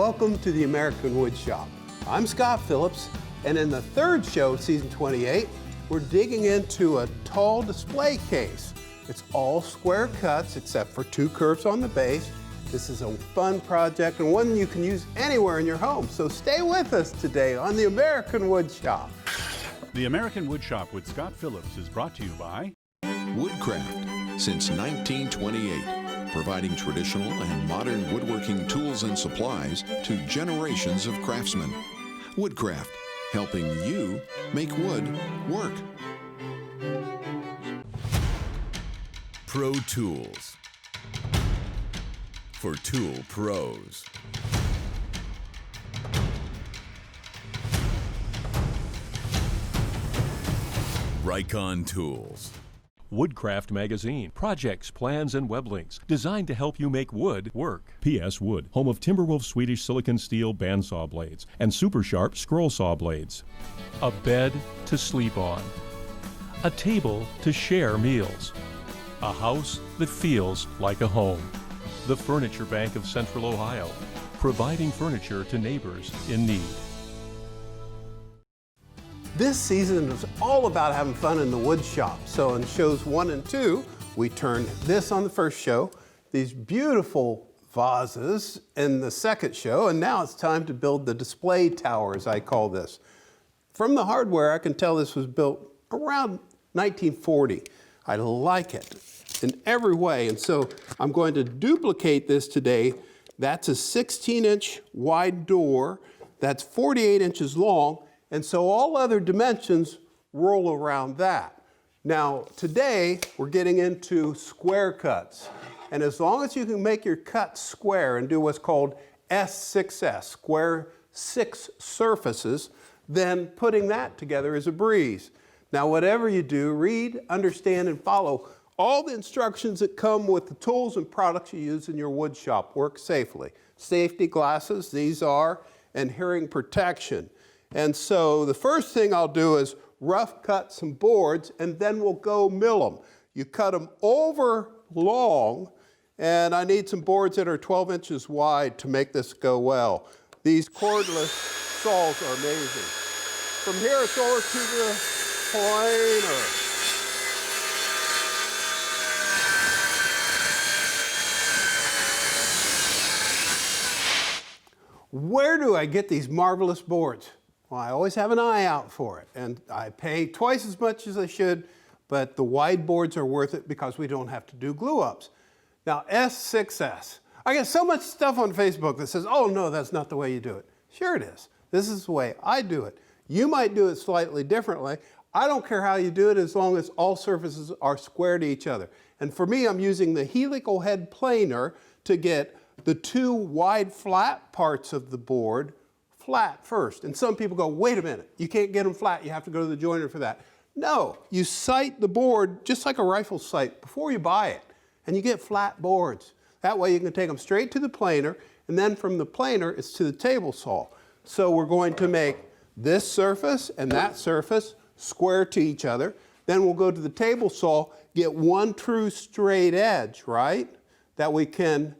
welcome to the American Woodshop. I'm Scott Phillips, and in the third show, season 28, we're digging into a tall display case. It's all square cuts except for 2 curves on the base. This is a fun project and one you can use anywhere in your home. So stay with us today on the American Woodshop. The American Woodshop with Scott Phillips is brought to you by Woodcraft, since 1928, providing traditional and modern woodworking tools and supplies to generations of craftsmen. Woodcraft, helping you make wood work. Pro Tools, for tool pros. Rikon Tools. Woodcraft Magazine. Projects, plans, and web links designed to help you make wood work. P.S. Wood, home of Timberwolf Swedish silicon steel bandsaw blades and super sharp scroll saw blades. A bed to sleep on. A table to share meals. A house that feels like a home. The Furniture Bank of Central Ohio, providing furniture to neighbors in need. This season is all about having fun in the wood shop. So in shows 1 and 2, we turned this on the first show, these beautiful vases in the second show, and now it's time to build the display tower, as I call this. From the hardware, I can tell this was built around 1940. I like it in every way, and so I'm going to duplicate this today. That's a 16-inch wide door, that's 48 inches long, and so all other dimensions roll around that. Now, today, we're getting into square cuts. And as long as you can make your cuts square and do what's called S6S, square 6 surfaces, then putting that together is a breeze. Now, whatever you do, read, understand, and follow all the instructions that come with the tools and products you use in your wood shop. Work safely. Safety glasses, these are, and hearing protection. And so the first thing I'll do is rough cut some boards, and then we'll go mill them. You cut them over long, and I need some boards that are 12 inches wide to make this go well. These cordless saws are amazing. From here, it's over to the planer. Where do I get these marvelous boards? Well, I always have an eye out for it, and I pay twice as much as I should, but the wide boards are worth it because we don't have to do glue-ups. Now, S6S. I get so much stuff on Facebook that says, oh no, that's not the way you do it. Sure it is. This is the way I do it. You might do it slightly differently. I don't care how you do it as long as all surfaces are square to each other. And for me, I'm using the helical head planer to get the 2 wide flat parts of the board flat first. And some people go, wait a minute, you can't get them flat, you have to go to the joiner for that. No, you sight the board just like a rifle sight before you buy it, and you get flat boards. That way you can take them straight to the planer, and then from the planer, it's to the table saw. So we're going to make this surface and that surface square to each other. Then we'll go to the table saw, get one true straight edge, right? That we can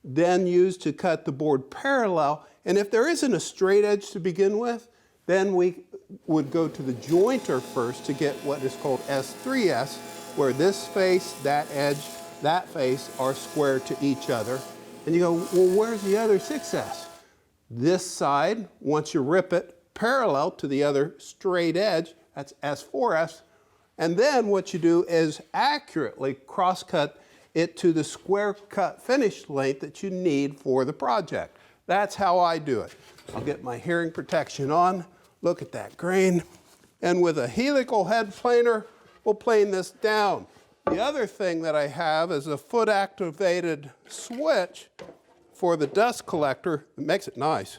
then use to cut the board parallel. And if there isn't a straight edge to begin with, then we would go to the jointer first to get what is called S3S, where this face, that edge, that face are square to each other. And you go, well, where's the other 6S? This side, once you rip it, parallel to the other straight edge, that's S4S. And then what you do is accurately cross-cut it to the square cut finish length that you need for the project. That's how I do it. I'll get my hearing protection on. Look at that grain. And with a helical head planer, we'll plane this down. The other thing that I have is a foot-activated switch for the dust collector that makes it nice.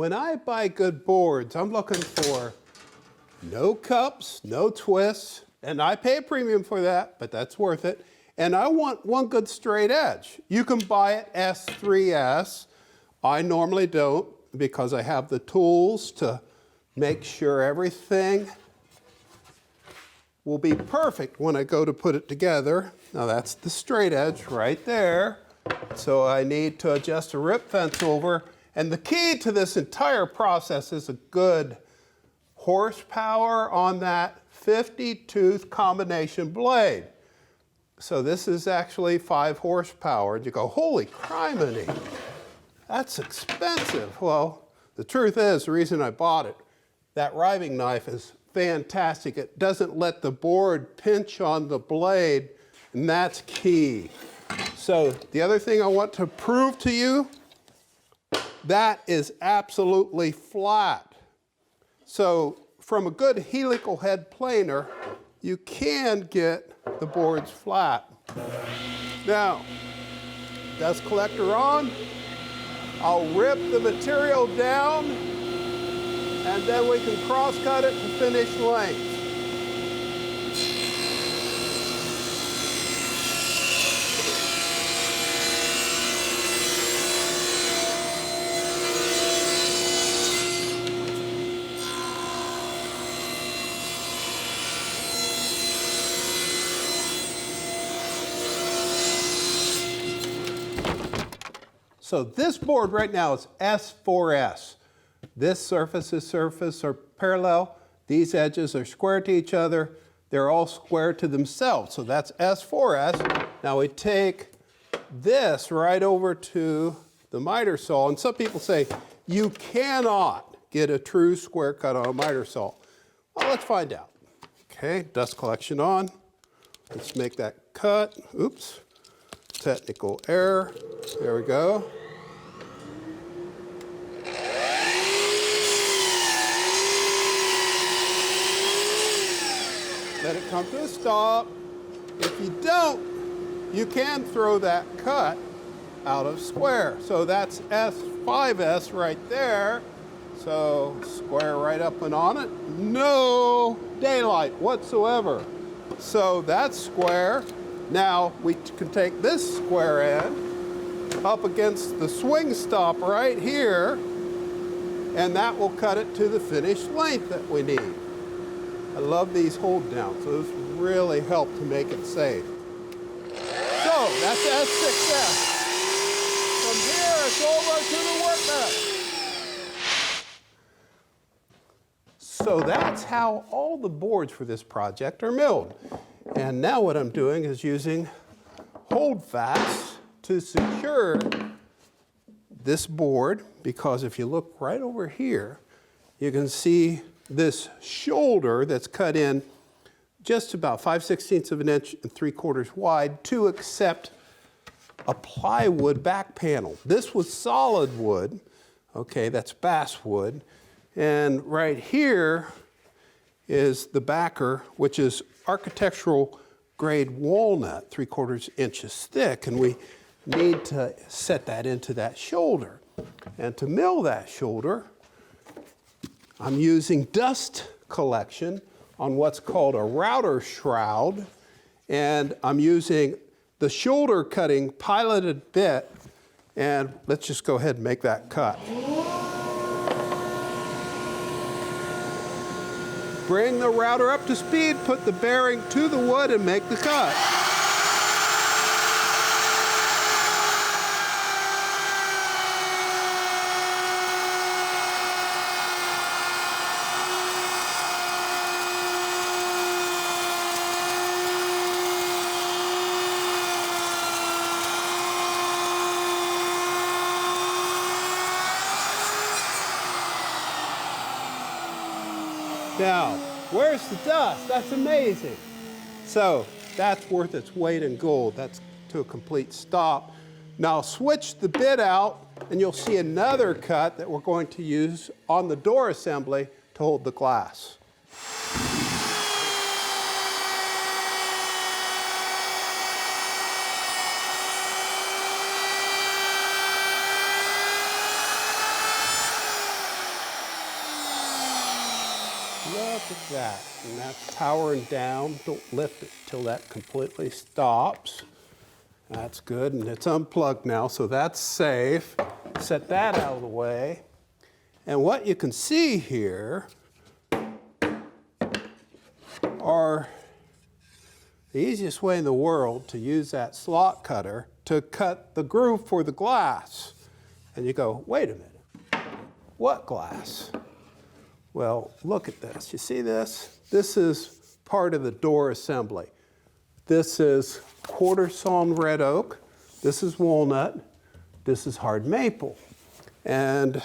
when I buy good boards, I'm looking for no cups, no twists, and I pay a premium for that, but that's worth it. And I want one good straight edge. You can buy it S3S. I normally don't because I have the tools to make sure everything will be perfect when I go to put it together. Now that's the straight edge right there. So I need to adjust a rip fence over. And the key to this entire process is a good horsepower on that 50-tooth combination blade. So this is actually 5 horsepower. And you go, holy criminy, that's expensive. Well, the truth is, the reason I bought it, that riving knife is fantastic. It doesn't let the board pinch on the blade, and that's key. So the other thing I want to prove to you, that is absolutely flat. So from a good helical head planer, you can get the boards flat. Now, dust collector on, I'll rip the material down, and then we can cross cut it to finish length. So this board right now is S4S. This surface are parallel. These edges are square to each other. They're all square to themselves. So that's S4S. Now we take this right over to the miter saw. And some people say, you cannot get a true square cut on a miter saw. Well, let's find out. Okay, dust collection on. Let's make that cut. Oops, technical error. There we go. Let it come to a stop. If you don't, you can throw that cut out of square. So that's S5S right there. So square right up and on it. No daylight whatsoever. So that's square. Now we can take this square end up against the swing stop right here, and that will cut it to the finished length that we need. I love these hold downs. Those really help to make it safe. So that's S6S. From here, it's over to the workbench. So that's how all the boards for this project are milled. And now what I'm doing is using holdfast to secure this board, because if you look right over here, you can see this shoulder that's cut in just about 5/16 of an inch and 3/4 wide to accept a plywood back panel. This was solid wood, okay, that's basswood. And right here is the backer, which is architectural grade walnut, 3/4 inches thick, and we need to set that into that shoulder. And to mill that shoulder, I'm using dust collection on what's called a router shroud, and I'm using the shoulder cutting piloted bit, and let's just go ahead and make that cut. Bring the router up to speed, put the bearing to the wood, and make the cut. Now, where's the dust? That's amazing. So that's worth its weight in gold. That's to a complete stop. Now switch the bit out, and you'll see another cut that we're going to use on the door assembly to hold the glass. Look at that. And that's powering down. Don't lift it till that completely stops. That's good, and it's unplugged now, so that's safe. Set that out of the way. And what you can see here are the easiest way in the world to use that slot cutter to cut the groove for the glass. And you go, wait a minute, what glass? Well, look at this. You see this? This is part of the door assembly. This is quarter sawn red oak. This is walnut. This is hard maple. And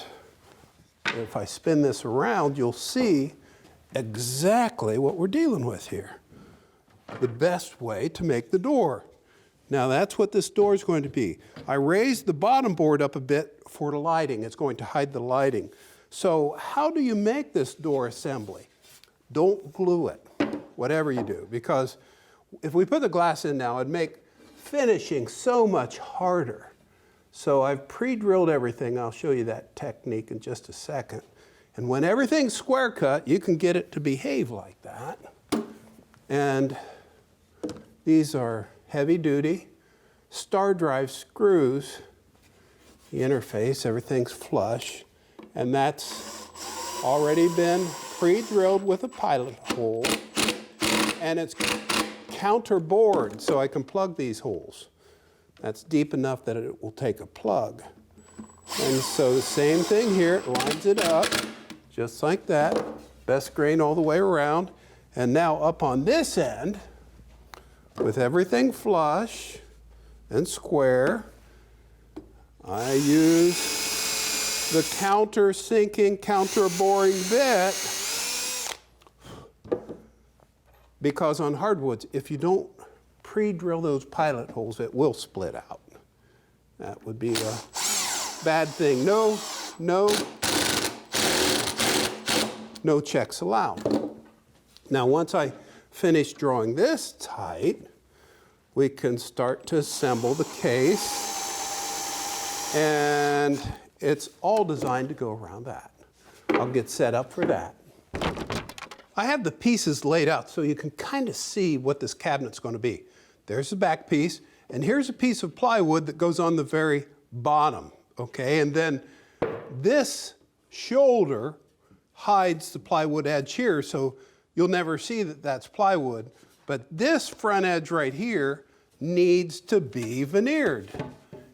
if I spin this around, you'll see exactly what we're dealing with here. The best way to make the door. Now that's what this door is going to be. I raised the bottom board up a bit for the lighting. It's going to hide the lighting. So how do you make this door assembly? Don't glue it, whatever you do, because if we put the glass in now, it'd make finishing so much harder. So I've pre-drilled everything. I'll show you that technique in just a second. And when everything's square cut, you can get it to behave like that. And these are heavy duty star drive screws. The interface, everything's flush. And that's already been pre-drilled with a pilot hole. And it's counter bored, so I can plug these holes. That's deep enough that it will take a plug. And so the same thing here, it lines it up, just like that. Best grain all the way around. And now up on this end, with everything flush and square, I use the counter sinking, counter boring bit, because on hardwoods, if you don't pre-drill those pilot holes, it will split out. That would be a bad thing. No checks allowed. Now, once I finish drawing this tight, we can start to assemble the case. And it's all designed to go around that. I'll get set up for that. I have the pieces laid out so you can kind of see what this cabinet's going to be. There's the back piece, and here's a piece of plywood that goes on the very bottom, okay? And then this shoulder hides the plywood edge here, so you'll never see that that's plywood. But this front edge right here needs to be veneered.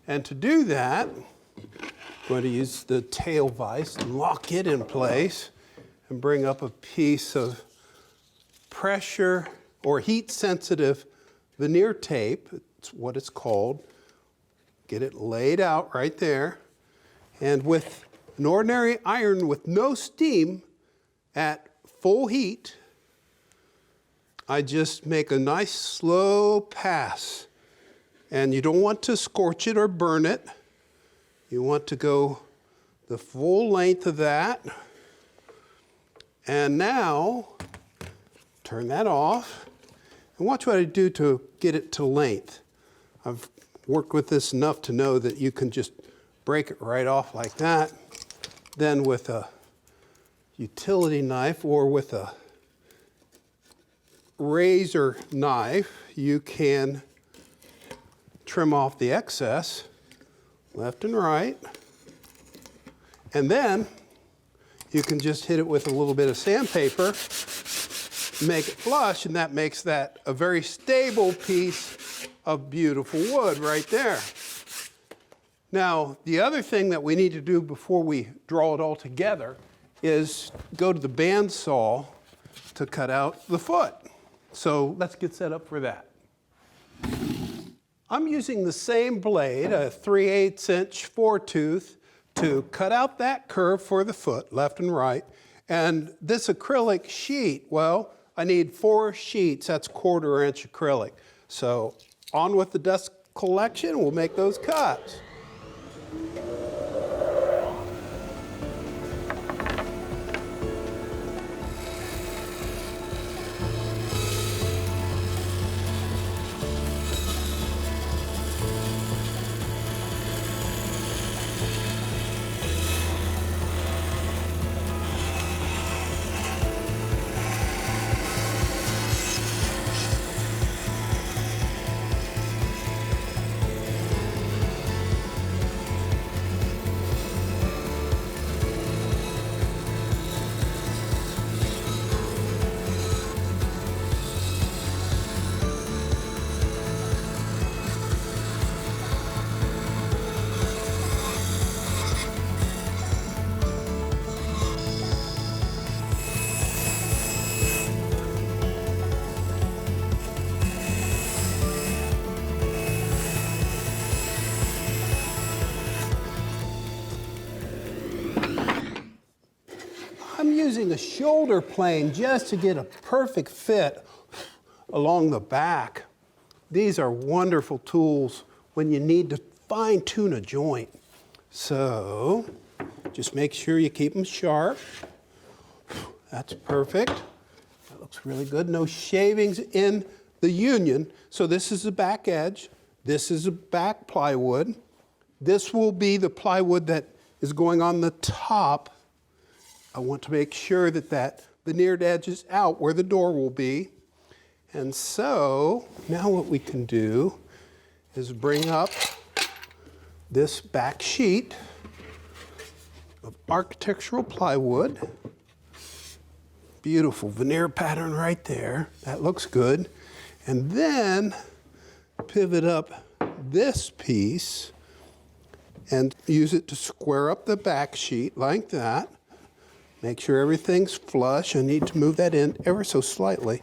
And to do that, I'm going to use the tail vise and lock it in place and bring up a piece of pressure or heat sensitive veneer tape. It's what it's called. Get it laid out right there. And with an ordinary iron with no steam at full heat, I just make a nice slow pass. And you don't want to scorch it or burn it. You want to go the full length of that. And now, turn that off. And watch what I do to get it to length. I've worked with this enough to know that you can just break it right off like that. Then with a utility knife or with a razor knife, you can trim off the excess, left and right. And then you can just hit it with a little bit of sandpaper, make it flush, and that makes that a very stable piece of beautiful wood right there. Now, the other thing that we need to do before we draw it all together is go to the bandsaw to cut out the foot. So let's get set up for that. I'm using the same blade, a 3/8 inch 4-tooth, to cut out that curve for the foot, left and right. And this acrylic sheet, well, I need 4 sheets, that's 1/4 inch acrylic. So on with the dust collection, we'll make those cuts. using a shoulder plane just to get a perfect fit along the back. These are wonderful tools when you need to fine-tune a joint. So just make sure you keep them sharp. That's perfect. That looks really good. No shavings in the union. So this is the back edge. This is the back plywood. This will be the plywood that is going on the top. I want to make sure that that veneered edge is out where the door will be. And so now what we can do is bring up this back sheet of architectural plywood. Beautiful veneer pattern right there. That looks good. And then pivot up this piece and use it to square up the back sheet like that. Make sure everything's flush. I need to move that in ever so slightly.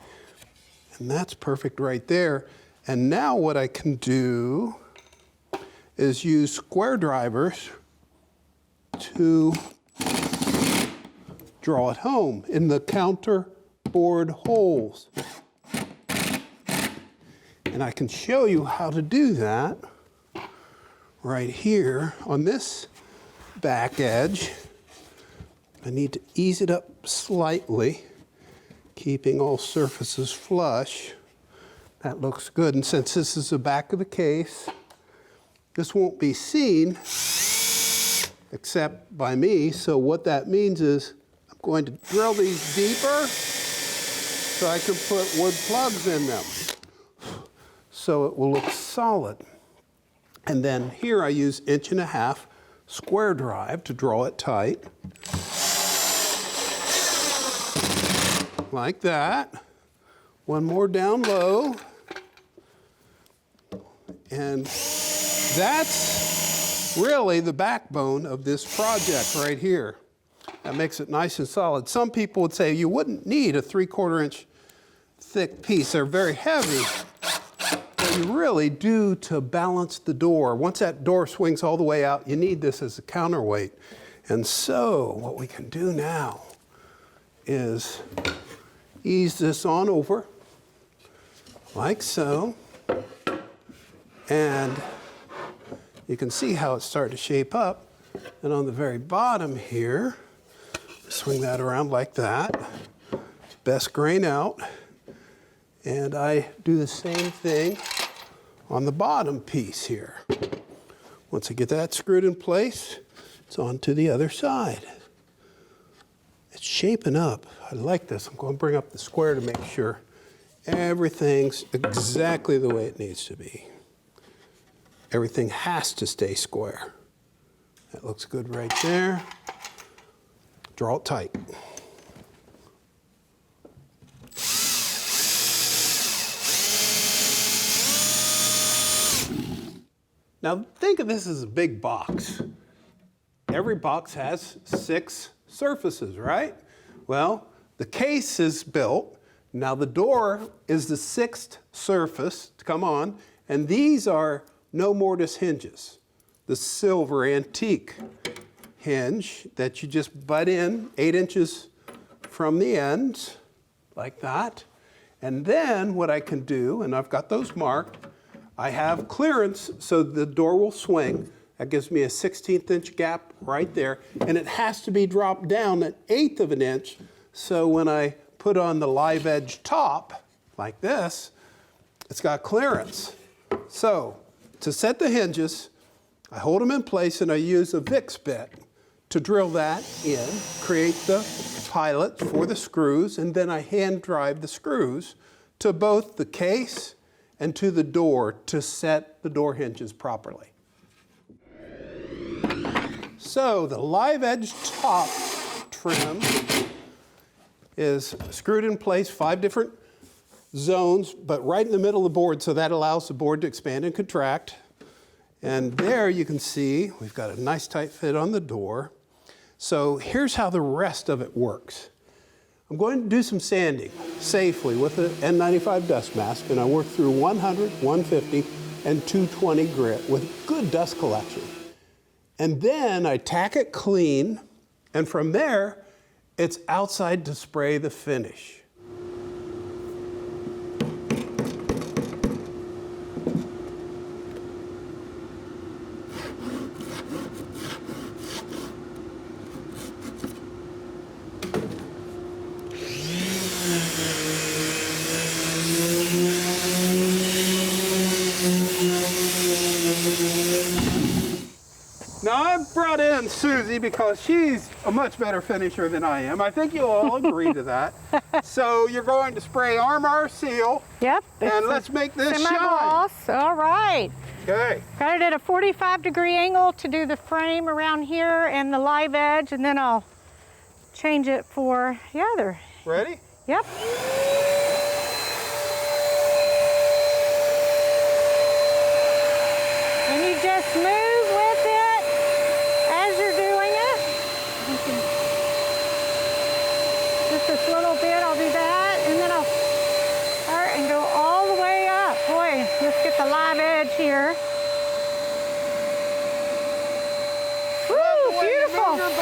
And that's perfect right there. And now what I can do is use square drivers to draw it home in the counter board holes. And I can show you how to do that right here on this back edge. I need to ease it up slightly, keeping all surfaces flush. That looks good. And since this is the back of the case, this won't be seen except by me. So what that means is I'm going to drill these deeper so I can put wood plugs in them so it will look solid. And then here I use 1.5" square drive to draw it tight. Like that. One more down low. And that's really the backbone of this project right here. That makes it nice and solid. Some people would say you wouldn't need a 3/4 inch thick piece. They're very heavy. But you really do to balance the door. Once that door swings all the way out, you need this as a counterweight. And so what we can do now is ease this on over, like so. And you can see how it's starting to shape up. And on the very bottom here, swing that around like that. Best grain out. And I do the same thing on the bottom piece here. Once I get that screwed in place, it's on to the other side. It's shaping up. I like this. I'm going to bring up the square to make sure everything's exactly the way it needs to be. Everything has to stay square. That looks good right there. Draw it tight. Now think of this as a big box. Every box has 6 surfaces, right? Well, the case is built. Now the door is the 6th surface to come on, and these are no mortise hinges. The silver antique hinge that you just butt in 8 inches from the ends, like that. And then what I can do, and I've got those marked, I have clearance so the door will swing. That gives me a 1/16 inch gap right there. And it has to be dropped down 1/8 of an inch. So when I put on the live edge top, like this, it's got clearance. So to set the hinges, I hold them in place and I use a Vicks bit to drill that in, create the pilot for the screws, and then I hand drive the screws to both the case and to the door to set the door hinges properly. So the live edge top trim is screwed in place, 5 different zones, but right in the middle of the board, so that allows the board to expand and contract. And there you can see we've got a nice tight fit on the door. So here's how the rest of it works. I'm going to do some sanding safely with an N95 dust mask, and I work through 100, 150, and 220 grit with good dust collection. And then I tack it clean, and from there, It's outside to spray the finish. Now, I've brought in Susie because she's a much better finisher than I am. I think you'll all agree to that. So you're going to spray Armor Seal. Yep. And let's make this shine. Semi-gloss. All right. Okay. Got it at a 45-degree angle to do the frame around here and the live edge, and then I'll change it for the other. Ready? Yep. And you just move with it as you're doing it. Just this little bit, I'll do that, and then I'll start and go all the way up. Boy, let's get the live edge here. Woo, beautiful. And I'm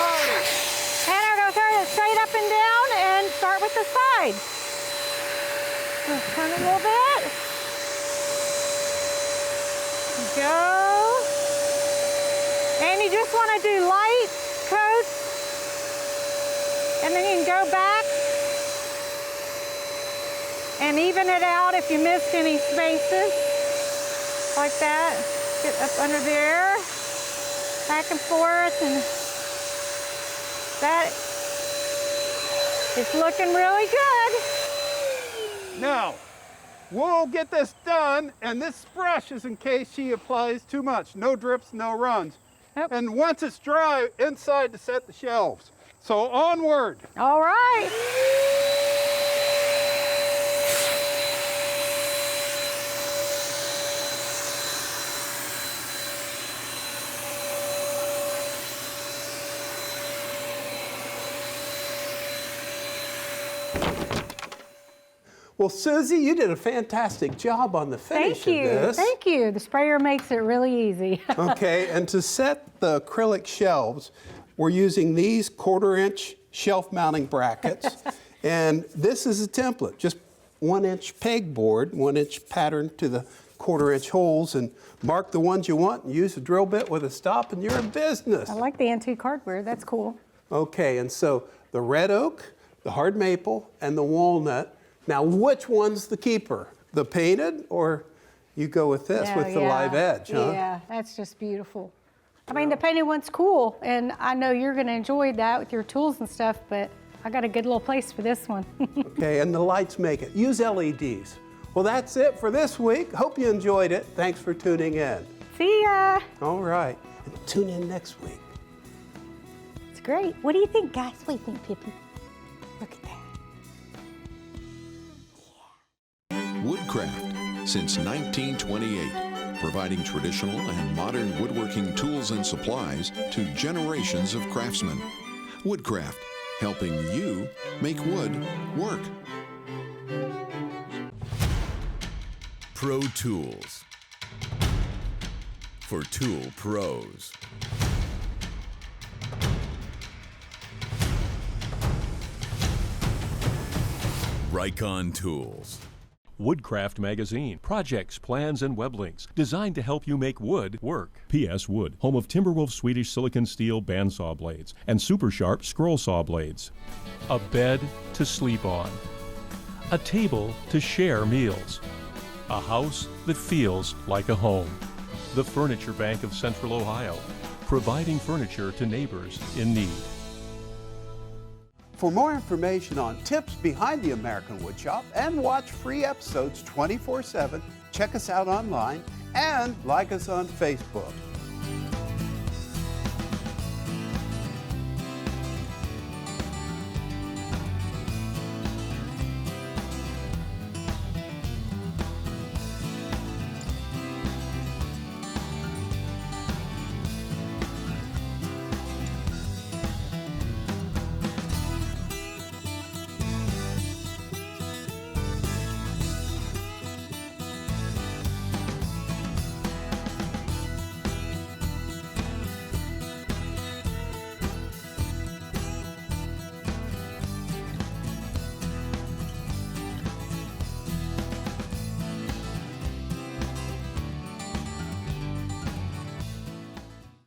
going to turn it straight up and down and start with the side. Just turn it a little bit. Go. And you just want to do light coats. And then you can go back and even it out if you missed any spaces. Like that. Get up under there. Back and forth. And that is looking really good. Now, we'll get this done, and this brush is in case she applies too much. No drips, no runs. Yep. And once it's dry, inside to set the shelves. So onward. All right. Well, Susie, you did a fantastic job on the finish Thank you. of this. Thank you. The sprayer makes it really easy. Okay, and to set the acrylic shelves, we're using these 1/4-inch shelf mounting brackets. And this is a template, just 1-inch pegboard, 1-inch pattern to the 1/4-inch holes, and mark the ones you want and use a drill bit with a stop and you're in business. I like the antique hardware. That's cool. Okay, and so the red oak, the hard maple, and the walnut. Now, which one's the keeper? The painted, or you go with this with the live edge, huh? Yeah, that's just beautiful. I mean, the painted one's cool, and I know you're going to enjoy that with your tools and stuff, but I got a good little place for this one. Okay, and the lights make it. Use LEDs. Well, that's it for this week. Hope you enjoyed it. Thanks for tuning in. See ya. All right, and tune in next week. It's great. What do you think, guys? What do you think, Pippi? Look at that. Woodcraft, since 1928, providing traditional and modern woodworking tools and supplies to generations of craftsmen. Woodcraft, helping you make wood work. Pro Tools. For tool pros. Rikon Tools. Woodcraft Magazine. Projects, plans, and web links designed to help you make wood work. P.S. Wood, home of Timberwolf Swedish silicon steel bandsaw blades and super sharp scroll saw blades. A bed to sleep on. A table to share meals. A house that feels like a home. The Furniture Bank of Central Ohio, providing furniture to neighbors in need. For more information on tips behind the American Woodshop and watch free episodes 24/7, check us out online and like us on Facebook.